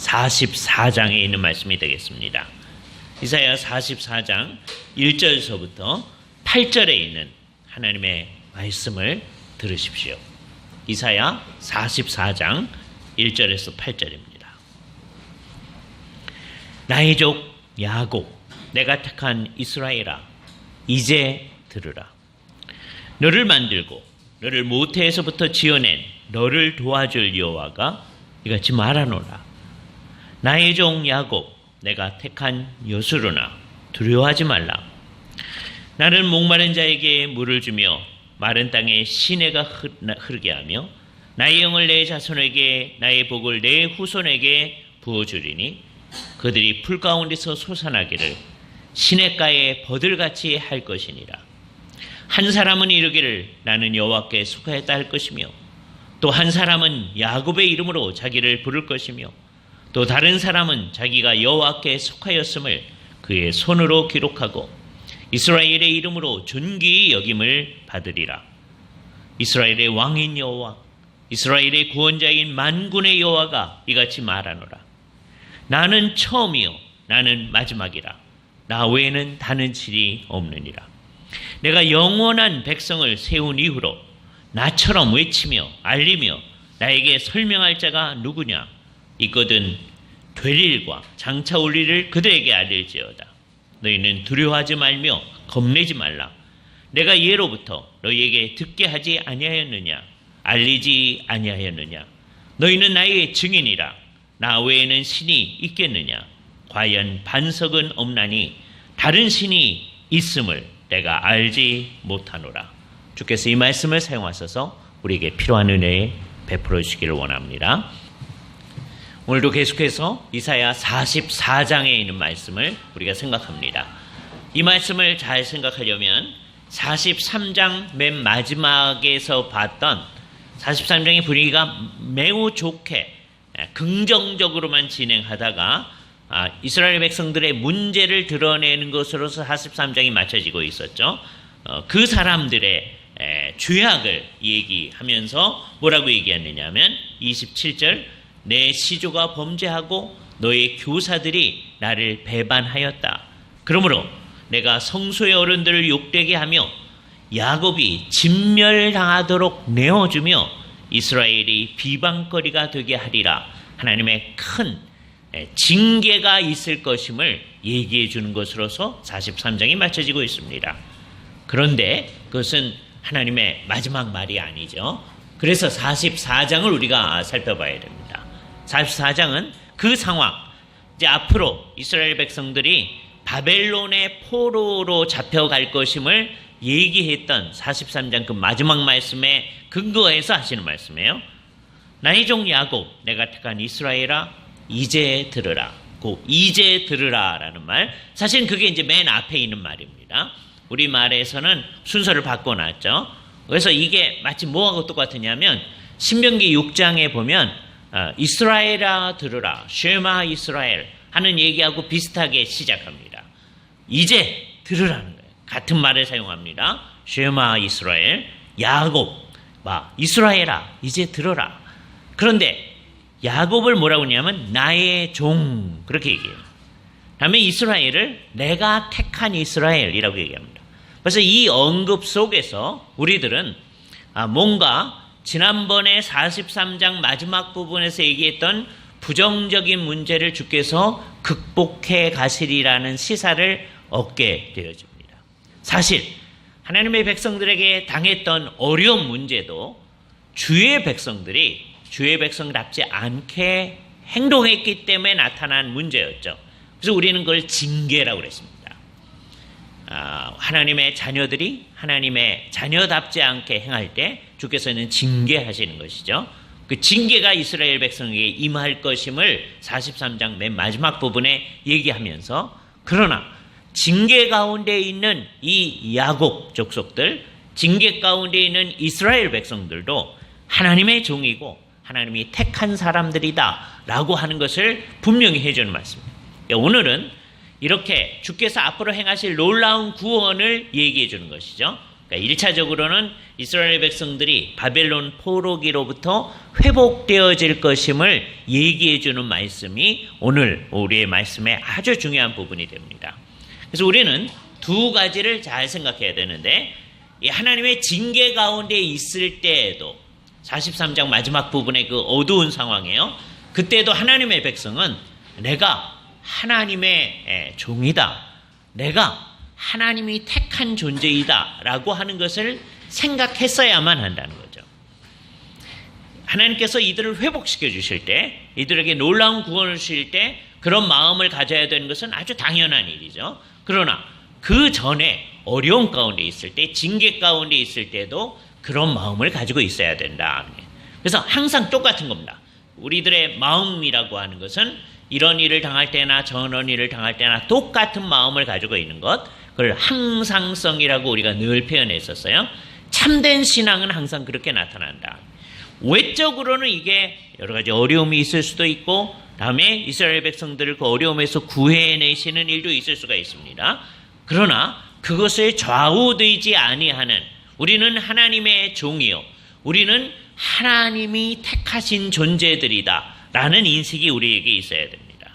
44장에 있는 말씀이 되겠습니다. 이사야 44장 1절서부터 8절에 있는 하나님의 말씀을 들으십시오. 이사야 44장 1절에서 8절입니다. 나의 족 야곱, 내가 택한 이스라엘아, 이제 들으라. 너를 만들고 너를 모태에서부터 지어낸 너를 도와줄 여호와가 이같이 말하노라. 나의 종 야곱, 내가 택한 여수르나 두려워하지 말라. 나는 목마른 자에게 물을 주며 마른 땅에 시내가 흐르게 하며 나의 영을 내 자손에게 나의 복을 내 후손에게 부어주리니 그들이 풀 가운데서 솟아나기를 시냇가에 버들같이 할 것이니라. 한 사람은 이르기를 나는 여호와께 속하였다 할 것이며 또 한 사람은 야곱의 이름으로 자기를 부를 것이며 또 다른 사람은 자기가 여호와께 속하였음을 그의 손으로 기록하고 이스라엘의 이름으로 존귀히 여김을 받으리라. 이스라엘의 왕인 여호와, 이스라엘의 구원자인 만군의 여호와가 이같이 말하노라. 나는 처음이요 나는 마지막이라. 나 외에는 다른 신이 없느니라. 내가 영원한 백성을 세운 이후로 나처럼 외치며 알리며 나에게 설명할 자가 누구냐? 있거든 될 일과 장차 올 일을 그들에게 알릴지어다. 너희는 두려워하지 말며 겁내지 말라. 내가 예로부터 너희에게 듣게 하지 아니하였느냐? 알리지 아니하였느냐? 너희는 나의 증인이라. 나 외에는 신이 있겠느냐? 과연 반석은 없나니 다른 신이 있음을 내가 알지 못하노라. 주께서 이 말씀을 사용하셔서 우리에게 필요한 은혜에 베풀어 주시기를 원합니다. 오늘도 계속해서 이사야 44장에 있는 말씀을 우리가 생각합니다. 이 말씀을 잘 생각하려면 43장 맨 마지막에서 봤던 43장의 분위기가 매우 좋게 긍정적으로만 진행하다가 이스라엘 백성들의 문제를 드러내는 것으로서 43장이 맞춰지고 있었죠. 그 사람들의 죄악을 얘기하면서 뭐라고 얘기했느냐 하면 27절 내 시조가 범죄하고 너의 교사들이 나를 배반하였다. 그러므로 내가 성소의 어른들을 욕되게 하며 야곱이 진멸당하도록 내어주며 이스라엘이 비방거리가 되게 하리라. 하나님의 큰 징계가 있을 것임을 얘기해 주는 것으로서 43장이 맞춰지고 있습니다. 그런데 그것은 하나님의 마지막 말이 아니죠. 그래서 44장을 우리가 살펴봐야 됩니다. 44장은 그 상황, 이제 앞으로 이스라엘 백성들이 바벨론의 포로로 잡혀갈 것임을 얘기했던 43장 그 마지막 말씀에 근거해서 하시는 말씀이에요. 나의 종 야곱, 내가 택한 이스라엘아, 이제 들으라. 그 이제 들으라라는 말, 사실 그게 이제 맨 앞에 있는 말입니다. 우리 말에서는 순서를 바꿔놨죠. 그래서 이게 마치 뭐하고 똑같으냐면 신명기 6장에 보면 이스라엘아 들으라, 쉐마 이스라엘 하는 얘기하고 비슷하게 시작합니다. 이제 들으라는 거예요. 같은 말을 사용합니다. 쉐마 이스라엘, 야곱, 이스라엘아 이제 들어라. 그런데 야곱을 뭐라고 하냐면 나의 종, 그렇게 얘기해요. 다음에 이스라엘을 내가 택한 이스라엘이라고 얘기합니다. 그래서 이 언급 속에서 우리들은 뭔가 지난번에 43장 마지막 부분에서 얘기했던 부정적인 문제를 주께서 극복해 가시리라는 시사를 얻게 되어집니다. 사실 하나님의 백성들에게 당했던 어려운 문제도 주의 백성들이 주의 백성답지 않게 행동했기 때문에 나타난 문제였죠. 그래서 우리는 그걸 징계라고 그랬습니다. 하나님의 자녀들이 하나님의 자녀답지 않게 행할 때 주께서는 징계하시는 것이죠. 그 징계가 이스라엘 백성에게 임할 것임을 43장 맨 마지막 부분에 얘기하면서, 그러나 징계 가운데 있는 이 야곱 족속들, 징계 가운데 있는 이스라엘 백성들도 하나님의 종이고 하나님이 택한 사람들이다 라고 하는 것을 분명히 해주는 말씀입니다. 오늘은 이렇게 주께서 앞으로 행하실 놀라운 구원을 얘기해 주는 것이죠. 그러니까 1차적으로는 이스라엘 백성들이 바벨론 포로기로부터 회복되어질 것임을 얘기해 주는 말씀이 오늘 우리의 말씀의 아주 중요한 부분이 됩니다. 그래서 우리는 두 가지를 잘 생각해야 되는데, 이 하나님의 징계 가운데 있을 때에도 43장 마지막 부분의 그 어두운 상황이에요. 그때도 하나님의 백성은 내가 하나님의 종이다, 내가 하나님이 택한 존재이다 라고 하는 것을 생각했어야만 한다는 거죠. 하나님께서 이들을 회복시켜 주실 때, 이들에게 놀라운 구원을 주실 때 그런 마음을 가져야 되는 것은 아주 당연한 일이죠. 그러나 그 전에 어려움 가운데 있을 때, 징계 가운데 있을 때도 그런 마음을 가지고 있어야 된다. 그래서 항상 똑같은 겁니다. 우리들의 마음이라고 하는 것은 이런 일을 당할 때나 저런 일을 당할 때나 똑같은 마음을 가지고 있는 것, 그걸 항상성이라고 우리가 늘 표현했었어요. 참된 신앙은 항상 그렇게 나타난다. 외적으로는 이게 여러 가지 어려움이 있을 수도 있고, 다음에 이스라엘 백성들을 그 어려움에서 구해내시는 일도 있을 수가 있습니다. 그러나 그것을 좌우되지 아니하는, 우리는 하나님의 종이요, 우리는 하나님이 택하신 존재들이다 라는 인식이 우리에게 있어야 됩니다.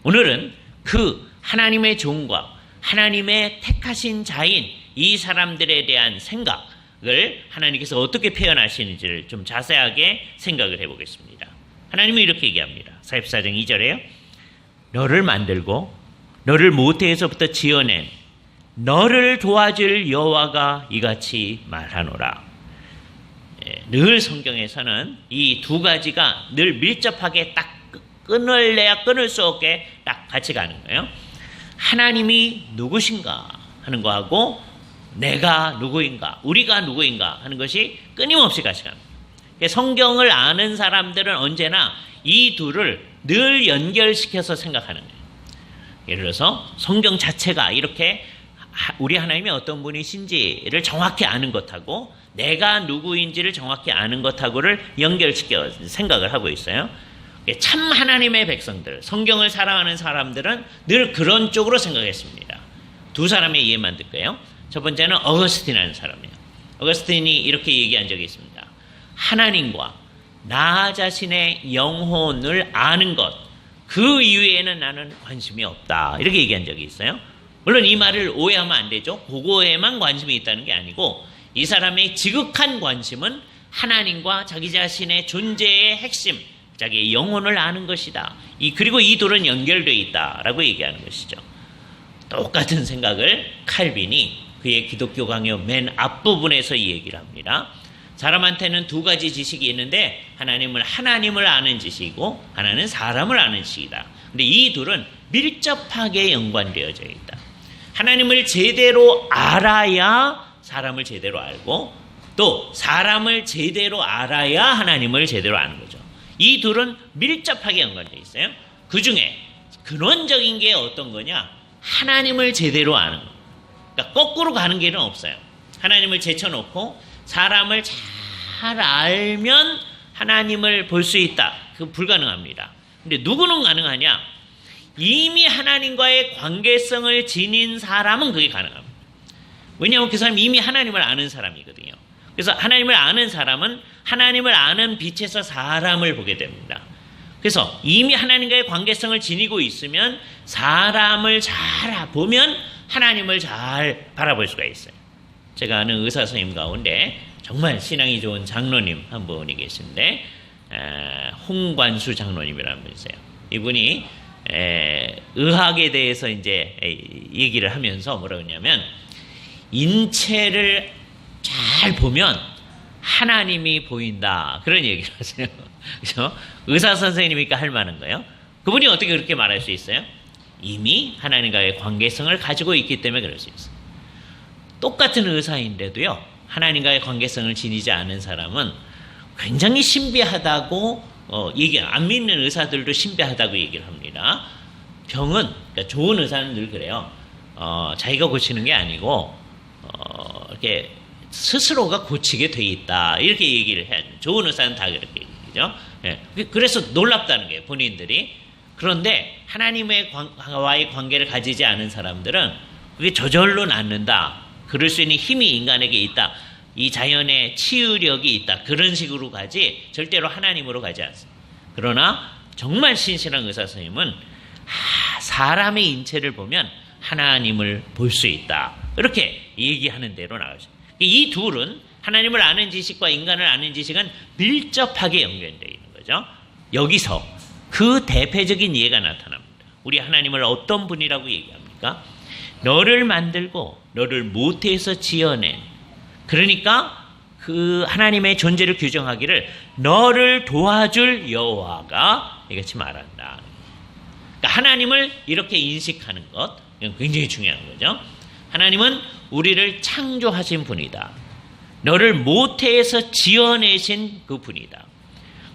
오늘은 그 하나님의 종과 하나님의 택하신 자인 이 사람들에 대한 생각을 하나님께서 어떻게 표현하시는지를 좀 자세하게 생각을 해보겠습니다. 하나님은 이렇게 얘기합니다. 44장 2절에요. 너를 만들고 너를 모태에서부터 지어낸 너를 도와줄 여호와가 이같이 말하노라. 늘 성경에서는 이 두 가지가 늘 밀접하게 딱 끊을래야 끊을 수 없게 딱 같이 가는 거예요. 하나님이 누구신가 하는 거하고 내가 누구인가, 우리가 누구인가 하는 것이 끊임없이 같이 갑니다. 성경을 아는 사람들은 언제나 이 둘을 늘 연결시켜서 생각하는 거예요. 예를 들어서 성경 자체가 이렇게 우리 하나님이 어떤 분이신지를 정확히 아는 것하고 내가 누구인지를 정확히 아는 것하고를 연결시켜 생각을 하고 있어요. 참 하나님의 백성들, 성경을 사랑하는 사람들은 늘 그런 쪽으로 생각했습니다. 두 사람의 예만 들게요. 첫 번째는 어거스틴이라는 사람이에요. 어거스틴이 이렇게 얘기한 적이 있습니다. 하나님과 나 자신의 영혼을 아는 것, 그 이외에는 나는 관심이 없다. 이렇게 얘기한 적이 있어요. 물론 이 말을 오해하면 안 되죠. 그거에만 관심이 있다는 게 아니고 이 사람의 지극한 관심은 하나님과 자기 자신의 존재의 핵심, 자기의 영혼을 아는 것이다. 그리고 이 둘은 연결되어 있다라고 얘기하는 것이죠. 똑같은 생각을 칼빈이 그의 기독교 강요 맨 앞부분에서 이 얘기를 합니다. 사람한테는 두 가지 지식이 있는데 하나님을 아는 지식이고 하나는 사람을 아는 지식이다. 근데 이 둘은 밀접하게 연관되어져 있다. 하나님을 제대로 알아야 사람을 제대로 알고 또 사람을 제대로 알아야 하나님을 제대로 아는 거죠. 이 둘은 밀접하게 연관되어 있어요. 그 중에 근원적인 게 어떤 거냐? 하나님을 제대로 아는 거. 그러니까 거꾸로 가는 길은 없어요. 하나님을 제쳐놓고 사람을 잘 알면 하나님을 볼 수 있다. 그거 불가능합니다. 근데 누구는 가능하냐? 이미 하나님과의 관계성을 지닌 사람은 그게 가능합니다. 왜냐하면 그 사람이 이미 하나님을 아는 사람이거든요. 그래서 하나님을 아는 사람은 하나님을 아는 빛에서 사람을 보게 됩니다. 그래서 이미 하나님과의 관계성을 지니고 있으면 사람을 잘 보면 하나님을 잘 바라볼 수가 있어요. 제가 아는 의사 선생님 가운데 정말 신앙이 좋은 장로님 한 분이 계신데 홍관수 장로님이라는 분이세요. 이분이 의학에 대해서 이제 얘기를 하면서 뭐라고 했냐면 인체를 잘 보면 하나님이 보인다. 그런 얘기를 하세요. 그렇죠? 의사 선생님이니까 할 만한 거예요. 그분이 어떻게 그렇게 말할 수 있어요? 이미 하나님과의 관계성을 가지고 있기 때문에 그럴 수 있어요. 똑같은 의사인데도요. 하나님과의 관계성을 지니지 않은 사람은 굉장히 신비하다고 안 믿는 의사들도 신비하다고 얘기를 합니다. 병은 그러니까 좋은 의사는 늘 그래요. 자기가 고치는 게 아니고 이렇게 스스로가 고치게 돼 있다. 이렇게 얘기를 해야 돼요. 좋은 의사는 다 그렇게 얘기죠. 예. 그래서 놀랍다는 거예요. 본인들이. 그런데 하나님과의 관계를 가지지 않은 사람들은 그게 저절로 낫는다. 그럴 수 있는 힘이 인간에게 있다. 이 자연의 치유력이 있다. 그런 식으로 가지 절대로 하나님으로 가지 않습니다. 그러나 정말 신실한 의사 선생님은 사람의 인체를 보면 하나님을 볼 수 있다. 이렇게 얘기하는 대로 나가죠. 이 둘은 하나님을 아는 지식과 인간을 아는 지식은 밀접하게 연결되어 있는 거죠. 여기서 그 대표적인 예가 나타납니다. 우리 하나님을 어떤 분이라고 얘기합니까? 너를 만들고 너를 모태에서 지어낸, 그러니까 그 하나님의 존재를 규정하기를 너를 도와줄 여호와가 이같이 말한다. 그러니까 하나님을 이렇게 인식하는 것, 이건 굉장히 중요한 거죠. 하나님은 우리를 창조하신 분이다. 너를 모태에서 지어내신 그 분이다.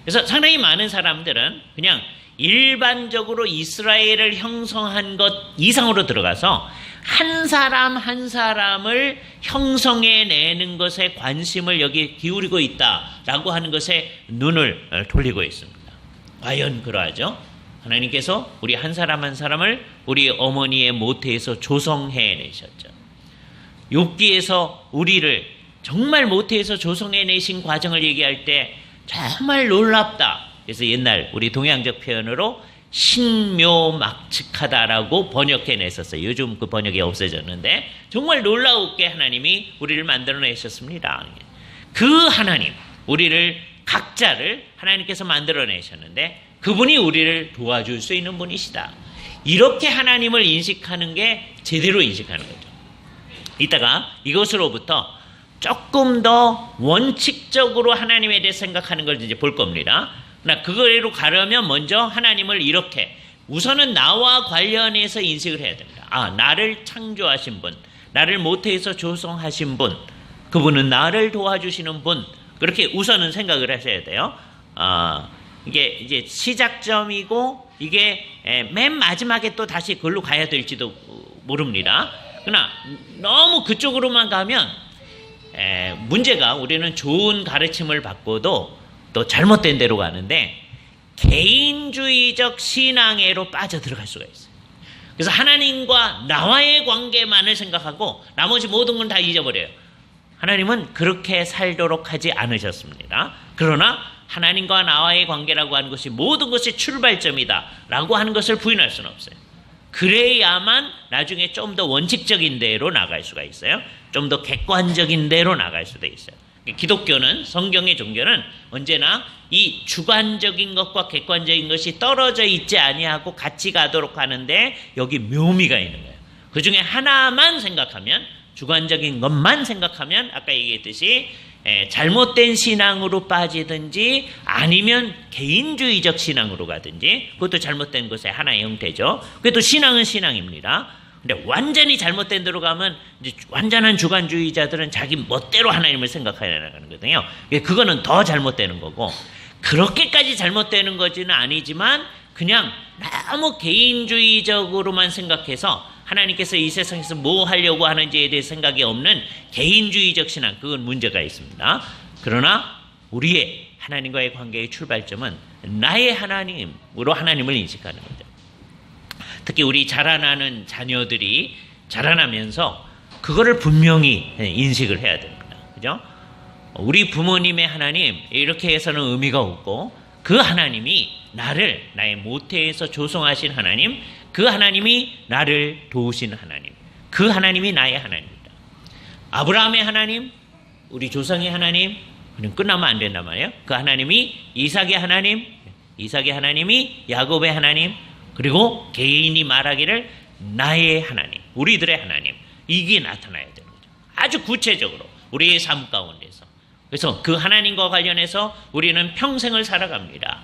그래서 상당히 많은 사람들은 그냥 일반적으로 이스라엘을 형성한 것 이상으로 들어가서 한 사람 한 사람을 형성해내는 것에 관심을 여기 기울이고 있다라고 하는 것에 눈을 돌리고 있습니다. 과연 그러하죠? 하나님께서 우리 한 사람 한 사람을 우리 어머니의 모태에서 조성해내셨죠. 욥기에서 우리를 정말 모태에서 조성해내신 과정을 얘기할 때 정말 놀랍다. 그래서 옛날 우리 동양적 표현으로 신묘막측하다라고 번역해냈었어요. 요즘 그 번역이 없어졌는데 정말 놀라웠게 하나님이 우리를 만들어내셨습니다. 그 하나님, 우리를 각자를 하나님께서 만들어내셨는데 그분이 우리를 도와줄 수 있는 분이시다. 이렇게 하나님을 인식하는 게 제대로 인식하는 거죠. 이따가 이것으로부터 조금 더 원칙적으로 하나님에 대해 생각하는 걸 이제 볼 겁니다. 그러나 그거로 가려면 먼저 하나님을 이렇게 우선은 나와 관련해서 인식을 해야 됩니다. 나를 창조하신 분, 나를 모태에서 조성하신 분, 그분은 나를 도와주시는 분, 그렇게 우선은 생각을 하셔야 돼요. 이게 이제 시작점이고 이게 맨 마지막에 또 다시 그걸로 가야 될지도 모릅니다. 그러나 너무 그쪽으로만 가면 문제가, 우리는 좋은 가르침을 받고도 또 잘못된 데로 가는데 개인주의적 신앙애로 빠져들어갈 수가 있어요. 그래서 하나님과 나와의 관계만을 생각하고 나머지 모든 건 다 잊어버려요. 하나님은 그렇게 살도록 하지 않으셨습니다. 그러나 하나님과 나와의 관계라고 하는 것이 모든 것의 출발점이다 라고 하는 것을 부인할 수는 없어요. 그래야만 나중에 좀 더 원칙적인 데로 나갈 수가 있어요. 좀 더 객관적인 데로 나갈 수도 있어요. 기독교는, 성경의 종교는 언제나 이 주관적인 것과 객관적인 것이 떨어져 있지 아니하고 같이 가도록 하는데 여기 묘미가 있는 거예요. 그 중에 하나만 생각하면, 주관적인 것만 생각하면 아까 얘기했듯이 잘못된 신앙으로 빠지든지 아니면 개인주의적 신앙으로 가든지, 그것도 잘못된 것의 하나의 형태죠. 그래도 신앙은 신앙입니다. 근데 완전히 잘못된 데로 가면 이제 완전한 주관주의자들은 자기 멋대로 하나님을 생각해야 나가는 거거든요. 그거는 더 잘못되는 거고, 그렇게까지 잘못되는 것은 아니지만 그냥 너무 개인주의적으로만 생각해서 하나님께서 이 세상에서 뭐 하려고 하는지에 대해 생각이 없는 개인주의적 신앙, 그건 문제가 있습니다. 그러나 우리의 하나님과의 관계의 출발점은 나의 하나님으로 하나님을 인식하는 거죠. 특히 우리 자라나는 자녀들이 자라나면서 그거를 분명히 인식을 해야 됩니다. 그죠? 우리 부모님의 하나님, 이렇게 해서는 의미가 없고, 그 하나님이 나를 나의 모태에서 조성하신 하나님, 그 하나님이 나를 도우신 하나님, 그 하나님이 나의 하나님입니다. 아브라함의 하나님, 우리 조상의 하나님, 그럼 끝나면 안 된단 말이에요. 그 하나님이 이삭의 하나님, 이삭의 하나님이 야곱의 하나님, 그리고 개인이 말하기를 나의 하나님, 우리들의 하나님, 이게 나타나야 되는 거죠. 아주 구체적으로 우리의 삶 가운데서. 그래서 그 하나님과 관련해서 우리는 평생을 살아갑니다.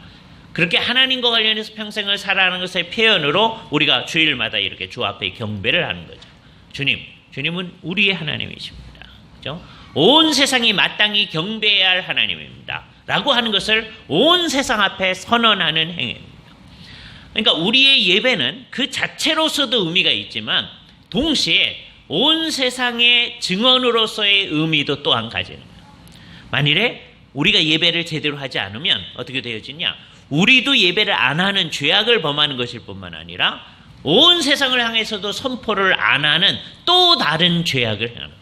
그렇게 하나님과 관련해서 평생을 살아가는 것의 표현으로 우리가 주일마다 이렇게 주 앞에 경배를 하는 거죠. 주님은 우리의 하나님이십니다. 그죠? 온 세상이 마땅히 경배해야 할 하나님입니다. 라고 하는 것을 온 세상 앞에 선언하는 행위입니다. 그러니까 우리의 예배는 그 자체로서도 의미가 있지만 동시에 온 세상의 증언으로서의 의미도 또한 가지는 거예요. 만일에 우리가 예배를 제대로 하지 않으면 어떻게 되어지냐? 우리도 예배를 안 하는 죄악을 범하는 것일 뿐만 아니라 온 세상을 향해서도 선포를 안 하는 또 다른 죄악을 행하는 거예요.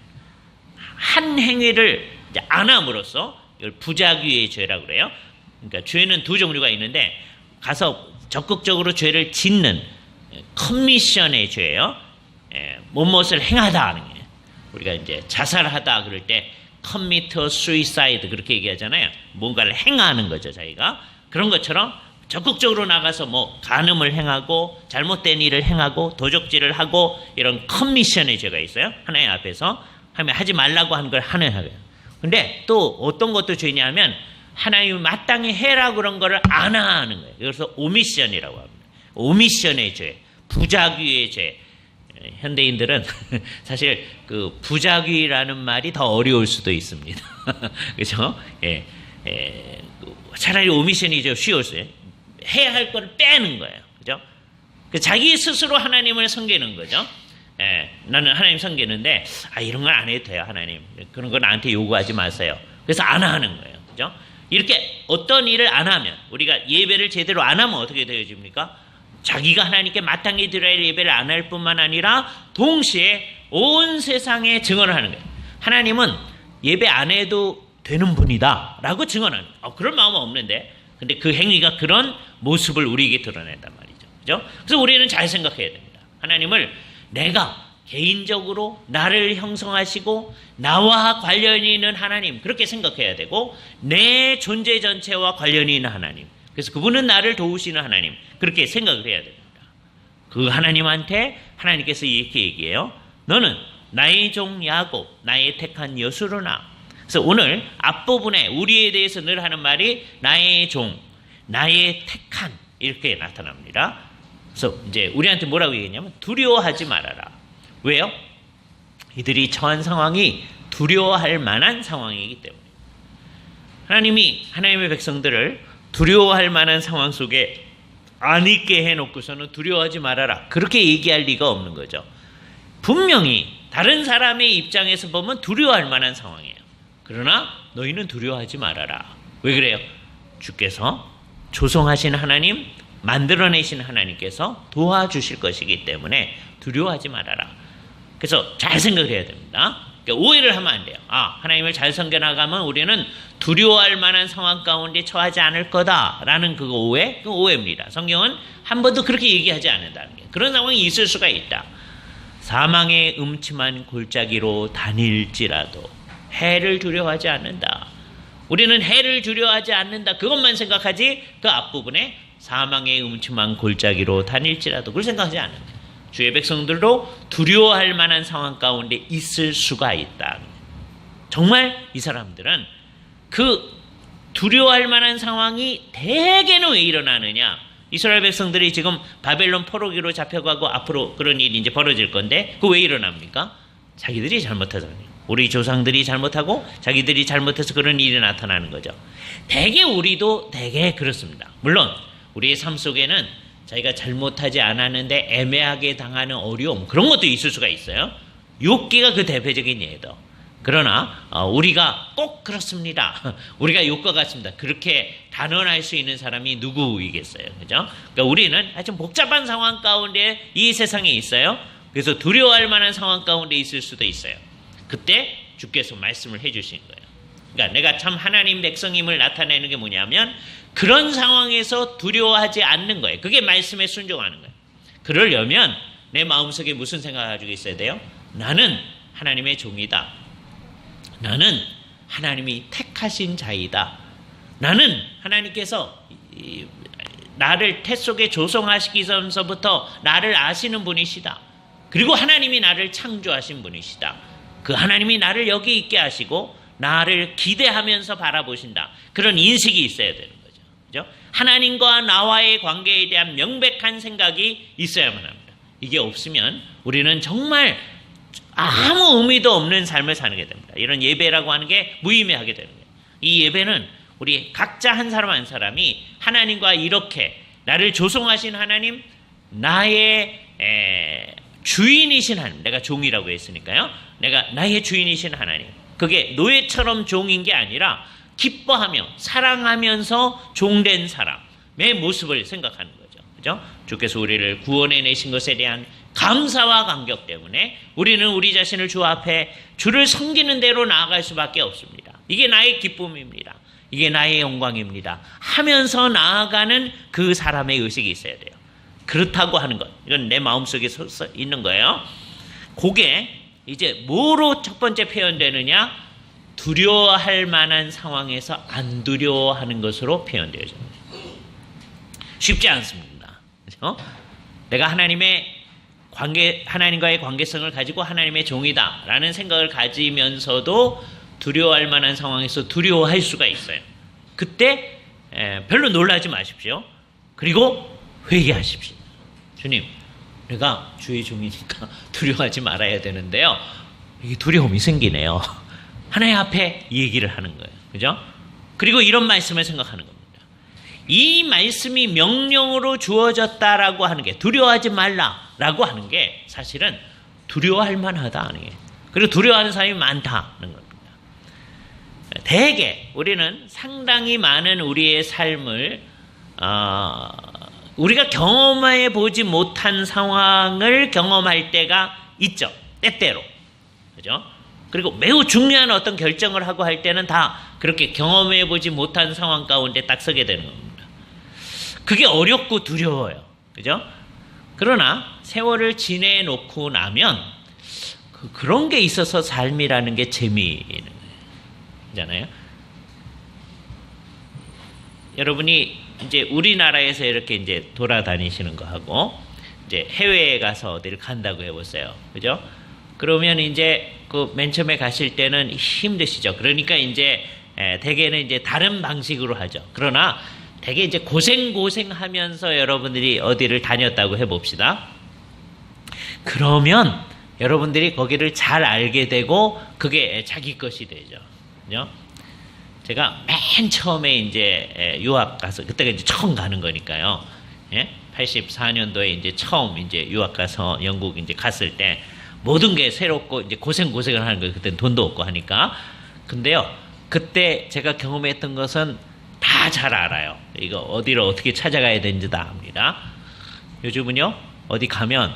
한 행위를 이제 안 함으로써 이걸 부작위의 죄라고 그래요. 그러니까 죄는 두 종류가 있는데 가서 적극적으로 죄를 짓는 커미션의 죄예요. 무엇을 행하다 하는 게 우리가 이제 자살하다 그럴 때 commit suicide 그렇게 얘기하잖아요. 뭔가를 행하는 거죠, 자기가. 그런 것처럼 적극적으로 나가서 뭐 간음을 행하고 잘못된 일을 행하고 도적질을 하고 이런 커미션의 죄가 있어요. 하나님 앞에서 하면 하지 말라고 하는 걸 하는 거예요. 근데 또 어떤 것도 죄냐면 하나님이 마땅히 해라 그런 거를 안 하는 거예요. 그래서 오미션이라고 합니다. 오미션의 죄, 부작위의 죄. 현대인들은 사실 그 부작위라는 말이 더 어려울 수도 있습니다. 그렇죠? 차라리 오미션이 좀 쉬웠어요. 해야 할 거를 빼는 거예요. 그죠? 자기 스스로 하나님을 섬기는 거죠. 나는 하나님 섬기는데 이런 건 안 해도 돼요, 하나님. 그런 거 나한테 요구하지 마세요. 그래서 안 하는 거예요. 그죠? 이렇게 어떤 일을 안 하면 우리가 예배를 제대로 안 하면 어떻게 되어집니까? 자기가 하나님께 마땅히 드려야 할 예배를 안 할 뿐만 아니라 동시에 온 세상에 증언을 하는 거예요. 하나님은 예배 안 해도 되는 분이다 라고 증언하는 거예요. 그런 마음은 없는데 근데 그 행위가 그런 모습을 우리에게 드러낸단 말이죠. 그죠? 그래서 우리는 잘 생각해야 됩니다. 하나님을 내가 개인적으로 나를 형성하시고 나와 관련이 있는 하나님 그렇게 생각해야 되고 내 존재 전체와 관련이 있는 하나님 그래서 그분은 나를 도우시는 하나님 그렇게 생각을 해야 됩니다. 그 하나님한테 하나님께서 이렇게 얘기해요. 너는 나의 종 야곱 나의 택한 여수로나. 그래서 오늘 앞부분에 우리에 대해서 늘 하는 말이 나의 종 나의 택한 이렇게 나타납니다. 그래서 이제 우리한테 뭐라고 얘기했냐면 두려워하지 말아라. 왜요? 이들이 처한 상황이 두려워할 만한 상황이기 때문에 하나님이 하나님의 백성들을 두려워할 만한 상황 속에 안 있게 해놓고서는 두려워하지 말아라 그렇게 얘기할 리가 없는 거죠. 분명히 다른 사람의 입장에서 보면 두려워할 만한 상황이에요. 그러나 너희는 두려워하지 말아라. 왜 그래요? 주께서 조성하신 하나님 만들어내신 하나님께서 도와주실 것이기 때문에 두려워하지 말아라. 그래서 잘 생각을 해야 됩니다. 그러니까 오해를 하면 안 돼요. 하나님을 잘 섬겨나가면 우리는 두려워할 만한 상황 가운데 처하지 않을 거다라는 그 오해입니다. 성경은 한 번도 그렇게 얘기하지 않는다는 게 그런 상황이 있을 수가 있다. 사망의 음침한 골짜기로 다닐지라도 해를 두려워하지 않는다. 우리는 해를 두려워하지 않는다. 그것만 생각하지 그 앞부분에 사망의 음침한 골짜기로 다닐지라도 그걸 생각하지 않는다. 주의 백성들도 두려워할 만한 상황 가운데 있을 수가 있다. 정말 이 사람들은 그 두려워할 만한 상황이 대개는 왜 일어나느냐? 이스라엘 백성들이 지금 바벨론 포로기로 잡혀가고 앞으로 그런 일이 이제 벌어질 건데 그거 왜 일어납니까? 자기들이 잘못해서 우리 조상들이 잘못하고 자기들이 잘못해서 그런 일이 나타나는 거죠. 대개 우리도 대개 그렇습니다. 물론 우리의 삶 속에는 자기가 잘못하지 않았는데 애매하게 당하는 어려움 그런 것도 있을 수가 있어요. 욥기가 그 대표적인 예죠. 그러나 우리가 꼭 그렇습니다. 우리가 욥과 같습니다. 그렇게 단언할 수 있는 사람이 누구이겠어요. 그죠? 그러니까 우리는 아주 복잡한 상황 가운데 이 세상에 있어요. 그래서 두려워할 만한 상황 가운데 있을 수도 있어요. 그때 주께서 말씀을 해주신 거예요. 그러니까 내가 참 하나님 백성임을 나타내는 게 뭐냐면 그런 상황에서 두려워하지 않는 거예요. 그게 말씀에 순종하는 거예요. 그러려면 내 마음속에 무슨 생각을 가지고 있어야 돼요? 나는 하나님의 종이다. 나는 하나님이 택하신 자이다. 나는 하나님께서 나를 태 속에 조성하시기 전서부터 나를 아시는 분이시다. 그리고 하나님이 나를 창조하신 분이시다. 그 하나님이 나를 여기 있게 하시고 나를 기대하면서 바라보신다. 그런 인식이 있어야 되는 거죠. 그죠? 하나님과 나와의 관계에 대한 명백한 생각이 있어야만 합니다. 이게 없으면 우리는 정말 아무 의미도 없는 삶을 사는 게 됩니다. 이런 예배라고 하는 게 무의미하게 되는 거예요. 이 예배는 우리 각자 한 사람 한 사람이 하나님과 이렇게 나를 조성하신 하나님, 나의 주인이신 하나님, 내가 종이라고 했으니까요. 내가 나의 주인이신 하나님. 그게 노예처럼 종인 게 아니라 기뻐하며 사랑하면서 종된 사람의 모습을 생각하는 거죠. 그죠? 주께서 우리를 구원해 내신 것에 대한 감사와 감격 때문에 우리는 우리 자신을 주 앞에 주를 섬기는 대로 나아갈 수밖에 없습니다. 이게 나의 기쁨입니다. 이게 나의 영광입니다. 하면서 나아가는 그 사람의 의식이 있어야 돼요. 그렇다고 하는 것. 이건 내 마음속에 있는 거예요. 그게 이제 뭐로 첫 번째 표현되느냐? 두려워할 만한 상황에서 안 두려워하는 것으로 표현되어져. 쉽지 않습니다. 그렇죠? 내가 하나님과의 관계성을 가지고 하나님의 종이다라는 생각을 가지면서도 두려워할 만한 상황에서 두려워할 수가 있어요. 그때 별로 놀라지 마십시오. 그리고 회개하십시오. 주님, 내가 주의 종이니까 두려워하지 말아야 되는데요. 이게 두려움이 생기네요. 하나님 앞에 얘기를 하는 거예요. 그죠? 그리고 이런 말씀을 생각하는 겁니다. 이 말씀이 명령으로 주어졌다라고 하는 게, 두려워하지 말라라고 하는 게 사실은 두려워할 만하다는 게, 그리고 두려워하는 사람이 많다는 겁니다. 대개 우리는 상당히 많은 우리의 삶을 우리가 경험해 보지 못한 상황을 경험할 때가 있죠. 때때로. 그죠? 그리고 매우 중요한 어떤 결정을 하고 할 때는 다 그렇게 경험해 보지 못한 상황 가운데 딱 서게 되는 겁니다. 그게 어렵고 두려워요. 그죠? 그러나 세월을 지내놓고 나면 그런 게 있어서 삶이라는 게 재미잖아요. 여러분이 이제 우리나라에서 이렇게 이제 돌아다니시는 거 하고 이제 해외에 가서 어디를 간다고 해보세요. 그죠? 그러면 이제 그 맨 처음에 가실 때는 힘드시죠. 그러니까 이제 대개는 이제 다른 방식으로 하죠. 그러나 대개 이제 고생하면서 여러분들이 어디를 다녔다고 해봅시다. 그러면 여러분들이 거기를 잘 알게 되고 그게 자기 것이 되죠. 그죠? 제가 맨 처음에 이제 유학 가서, 그때가 이제 처음 가는 거니까요. 예? 84년도에 이제 처음 이제 유학 가서 영국 이제 갔을 때 모든 게 새롭고 이제 고생을 하는 거예요. 그때는 돈도 없고 하니까. 근데요, 그때 제가 경험했던 것은 다 잘 알아요. 이거 어디를 어떻게 찾아가야 되는지 다 압니다. 요즘은요, 어디 가면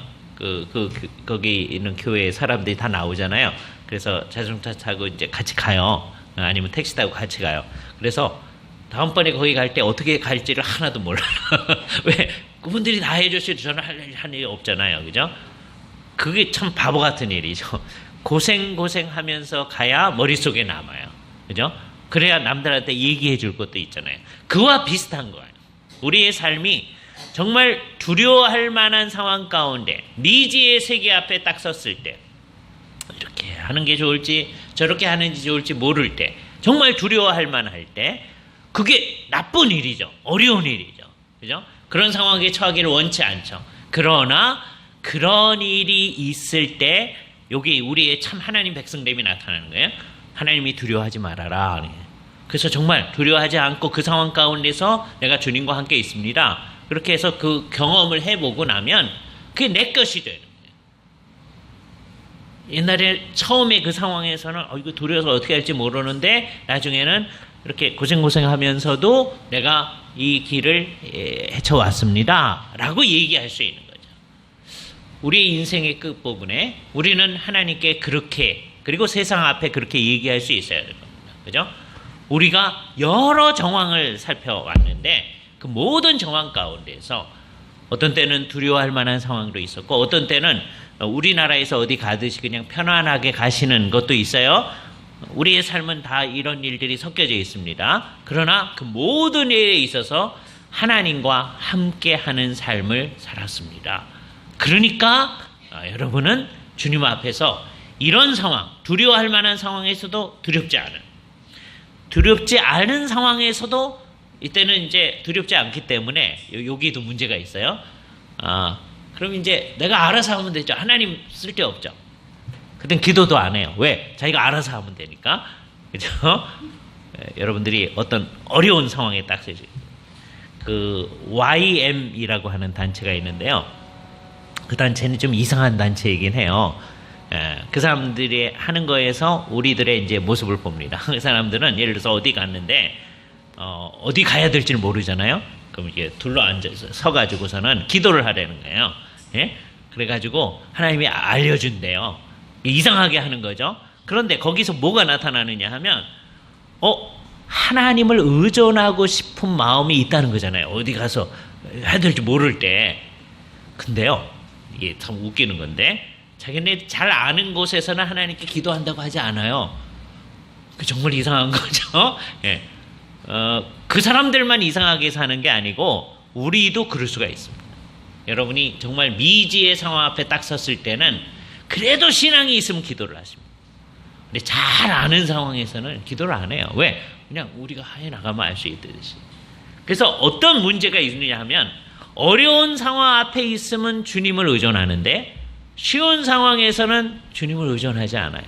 거기 있는 교회 사람들이 다 나오잖아요. 그래서 자동차 타고 이제 같이 가요. 아니면 택시 타고 같이 가요. 그래서 다음번에 거기 갈 때 어떻게 갈지를 하나도 몰라요. 왜? 그분들이 다 해주시고 저는 할 일이 없잖아요. 그죠? 그게 참 바보 같은 일이죠. 고생하면서 가야 머릿속에 남아요. 그죠? 그래야 남들한테 얘기해 줄 것도 있잖아요. 그와 비슷한 거예요. 우리의 삶이 정말 두려워할 만한 상황 가운데 미지의 세계 앞에 딱 섰을 때 이렇게 하는 게 좋을지 저렇게 하는지 좋을지 모를 때, 정말 두려워할 만할 때, 그게 나쁜 일이죠. 어려운 일이죠. 그죠? 그런 상황에 처하기를 원치 않죠. 그러나 그런 일이 있을 때 여기 우리의 참 하나님 백성됨이 나타나는 거예요. 하나님이 두려워하지 말아라. 그래서 정말 두려워하지 않고 그 상황 가운데서 내가 주님과 함께 있습니다. 그렇게 해서 그 경험을 해보고 나면 그게 내 것이 되는 거예요. 옛날에 처음에 그 상황에서는 이거 두려워서 어떻게 할지 모르는데 나중에는 이렇게 고생하면서도 내가 이 길을 헤쳐왔습니다. 라고 얘기할 수 있는 거죠. 우리의 인생의 끝부분에 우리는 하나님께 그렇게, 그리고 세상 앞에 그렇게 얘기할 수 있어야 될 겁니다. 그죠? 우리가 여러 정황을 살펴왔는데 그 모든 정황 가운데서 어떤 때는 두려워할 만한 상황도 있었고 어떤 때는 우리나라에서 어디 가듯이 그냥 편안하게 가시는 것도 있어요. 우리의 삶은 다 이런 일들이 섞여져 있습니다. 그러나 그 모든 일에 있어서 하나님과 함께하는 삶을 살았습니다. 그러니까 여러분은 주님 앞에서 이런 상황, 두려워할 만한 상황에서도 두렵지 않은 상황에서도 이때는 이제 두렵지 않기 때문에 여기도 문제가 있어요. 그럼 이제 내가 알아서 하면 되죠. 하나님 쓸데없죠. 그땐 기도도 안 해요. 왜? 자기가 알아서 하면 되니까. 그죠? 여러분들이 어떤 어려운 상황에 딱 쓰지. 그 YM이라고 하는 단체가 있는데요. 그 단체는 좀 이상한 단체이긴 해요. 그 사람들이 하는 거에서 우리들의 이제 모습을 봅니다. 그 사람들은 예를 들어서 어디 갔는데 어디 가야 될지를 모르잖아요. 그럼 이게 둘러 앉아서 서가지고서는 기도를 하라는 거예요. 예? 그래가지고 하나님이 알려준대요. 이상하게 하는 거죠. 그런데 거기서 뭐가 나타나느냐 하면 하나님을 의존하고 싶은 마음이 있다는 거잖아요. 어디 가서 해야 될지 모를 때. 근데요, 이게 참 웃기는 건데 자기네 잘 아는 곳에서는 하나님께 기도한다고 하지 않아요. 그 정말 이상한 거죠. 예. 그 사람들만 이상하게 사는 게 아니고 우리도 그럴 수가 있습니다. 여러분이 정말 미지의 상황 앞에 딱 섰을 때는 그래도 신앙이 있으면 기도를 하십니다. 근데 잘 아는 상황에서는 기도를 안 해요. 왜? 그냥 우리가 해나가면 알 수 있듯이. 그래서 어떤 문제가 있느냐 하면 어려운 상황 앞에 있으면 주님을 의존하는데 쉬운 상황에서는 주님을 의존하지 않아요.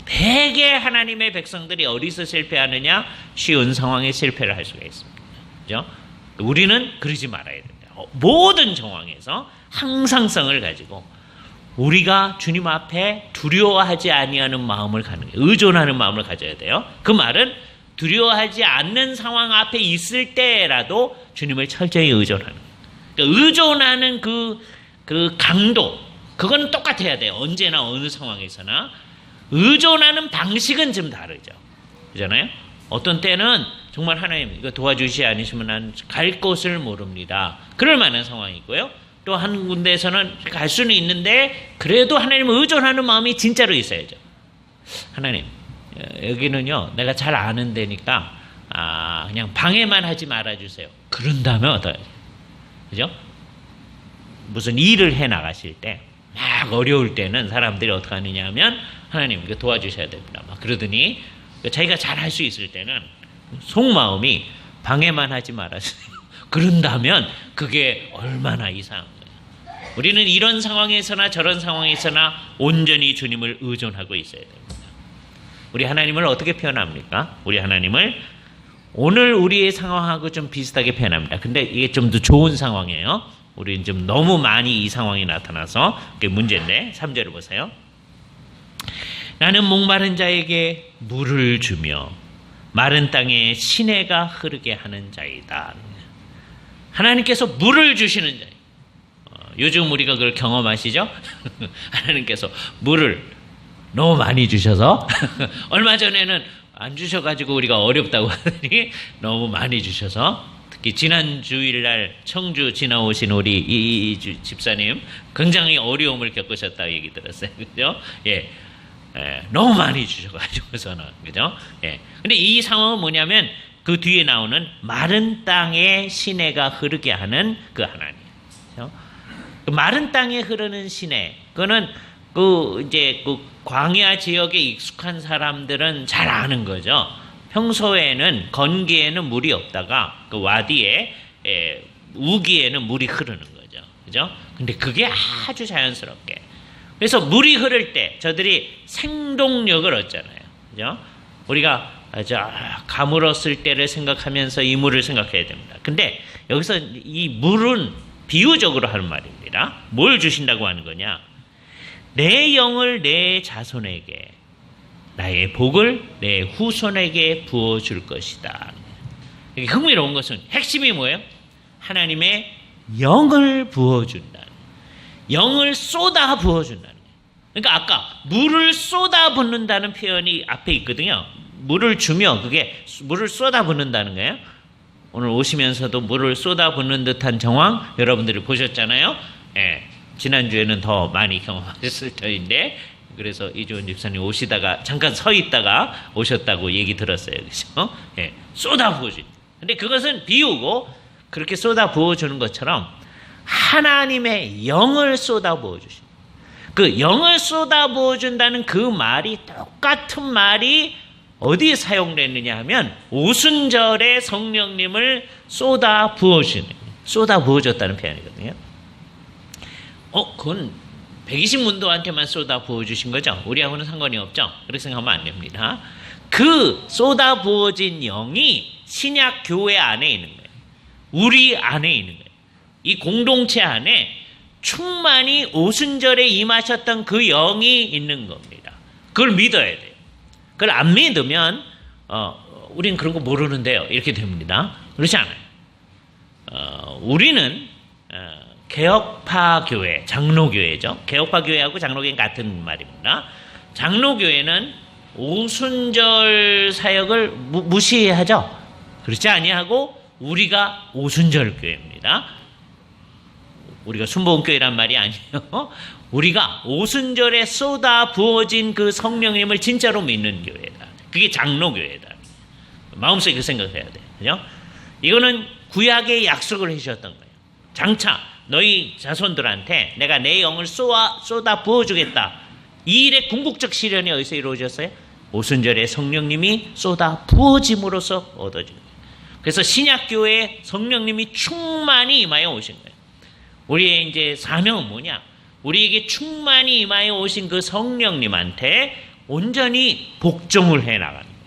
대개 하나님의 백성들이 어디서 실패하느냐? 쉬운 상황에 실패를 할 수가 있습니다. 그죠? 우리는 그러지 말아야 됩니다. 모든 상황에서 항상성을 가지고 우리가 주님 앞에 두려워하지 아니하는 마음을 갖는 거예요. 의존하는 마음을 가져야 돼요. 그 말은 두려워하지 않는 상황 앞에 있을 때라도 주님을 철저히 의존하는 거예요. 그러니까 의존하는 그 강도, 그건 똑같아야 돼요. 언제나 어느 상황에서나. 의존하는 방식은 좀 다르죠. 그잖아요? 어떤 때는 정말 하나님 이거 도와주시지 않으시면 난 갈 곳을 모릅니다. 그럴 만한 상황이고요. 또 한 군데에서는 갈 수는 있는데 그래도 하나님을 의존하는 마음이 진짜로 있어야죠. 하나님, 여기는요 내가 잘 아는 데니까 그냥 방해만 하지 말아주세요. 그런다면 어떨까요? 그죠? 무슨 일을 해 나가실 때 막 어려울 때는 사람들이 어떻게 하느냐 하면 하나님 이거 도와주셔야 됩니다. 막 그러더니 자기가 잘 할 수 있을 때는 속마음이 방해만 하지 말아주세요. 그런다면 그게 얼마나 이상한 거예요. 우리는 이런 상황에서나 저런 상황에서나 온전히 주님을 의존하고 있어야 됩니다. 우리 하나님을 어떻게 표현합니까? 우리 하나님을 오늘 우리의 상황하고 좀 비슷하게 표현합니다. 근데 이게 좀 더 좋은 상황이에요. 우리는 좀 너무 많이 이 상황이 나타나서 그게 문제인데 3절을 보세요. 나는 목마른 자에게 물을 주며 마른 땅에 시내가 흐르게 하는 자이다. 하나님께서 물을 주시는 자예요. 요즘 우리가 그걸 경험하시죠? 하나님께서 물을 너무 많이 주셔서 얼마 전에는 안 주셔가지고 우리가 어렵다고 하더니 너무 많이 주셔서 특히 지난 주일날 청주 지나오신 우리 이 집사님 굉장히 어려움을 겪으셨다고 얘기 들었어요. 그죠? 예. 너무 많이 주셔가지고서는 그죠? 예. 근데 이 상황은 뭐냐면 그 뒤에 나오는 마른 땅에 시내가 흐르게 하는 그 하나님. 그죠? 그 마른 땅에 흐르는 시내. 그거는 이제 광야 지역에 익숙한 사람들은 잘 아는 거죠. 평소에는 건기에는 물이 없다가 그 와디에 우기에는 물이 흐르는 거죠. 그죠? 근데 그게 아주 자연스럽게. 그래서 물이 흐를 때 저들이 생동력을 얻잖아요. 그죠? 우리가 가물었을 때를 생각하면서 이 물을 생각해야 됩니다. 근데 여기서 이 물은 비유적으로 하는 말입니다. 뭘 주신다고 하는 거냐? 내 영을 내 자손에게, 나의 복을 내 후손에게 부어줄 것이다. 흥미로운 것은 핵심이 뭐예요? 하나님의 영을 부어준다. 영을 쏟아 부어준다는 거예요. 그러니까 아까 물을 쏟아 붓는다는 표현이 앞에 있거든요. 물을 주며 그게 물을 쏟아 붓는다는 거예요. 오늘 오시면서도 물을 쏟아 붓는 듯한 정황 여러분들이 보셨잖아요. 예, 지난주에는 더 많이 경험하셨을 터인데 그래서 이주원 집사님 오시다가 잠깐 서 있다가 오셨다고 얘기 들었어요. 그렇죠? 예, 쏟아 부어준. 근데 그것은 비유고 그렇게 쏟아 부어주는 것처럼 하나님의 영을 쏟아 부어주신. 그 영을 쏟아 부어준다는 그 말이 똑같은 말이 어디에 사용됐느냐 하면 오순절에 성령님을 쏟아 부어주는, 쏟아 부어줬다는 표현이거든요. 그건 120문도한테만 쏟아 부어주신 거죠. 우리하고는 상관이 없죠. 그렇게 생각하면 안 됩니다. 그 쏟아 부어진 영이 신약 교회 안에 있는 거예요. 우리 안에 있는 거예요. 이 공동체 안에 충만히 오순절에 임하셨던 그 영이 있는 겁니다. 그걸 믿어야 돼요. 그걸 안 믿으면 우리는 그런 거 모르는데요. 이렇게 됩니다. 그렇지 않아요. 우리는 개혁파 교회, 장로교회죠. 개혁파 교회하고 장로교회는 같은 말입니다. 장로교회는 오순절 사역을 무시하죠. 그렇지 아니하고 우리가 오순절 교회입니다. 우리가 순복음교회란 말이 아니에요. 우리가 오순절에 쏟아 부어진 그 성령님을 진짜로 믿는 교회다. 그게 장로교회다. 마음속에 그 생각을 해야 돼요. 그죠? 이거는 구약의 약속을 해주셨던 거예요. 장차 너희 자손들한테 내가 내 영을 쏟아 부어주겠다. 이 일의 궁극적 실현이 어디서 이루어졌어요? 오순절에 성령님이 쏟아 부어짐으로써 얻어진 거예요. 그래서 신약교회에 성령님이 충만히 임하여 오신 거예요. 우리의 이제 사명은 뭐냐? 우리에게 충만히 임하여 오신 그 성령님한테 온전히 복종을 해 나가는 거예요.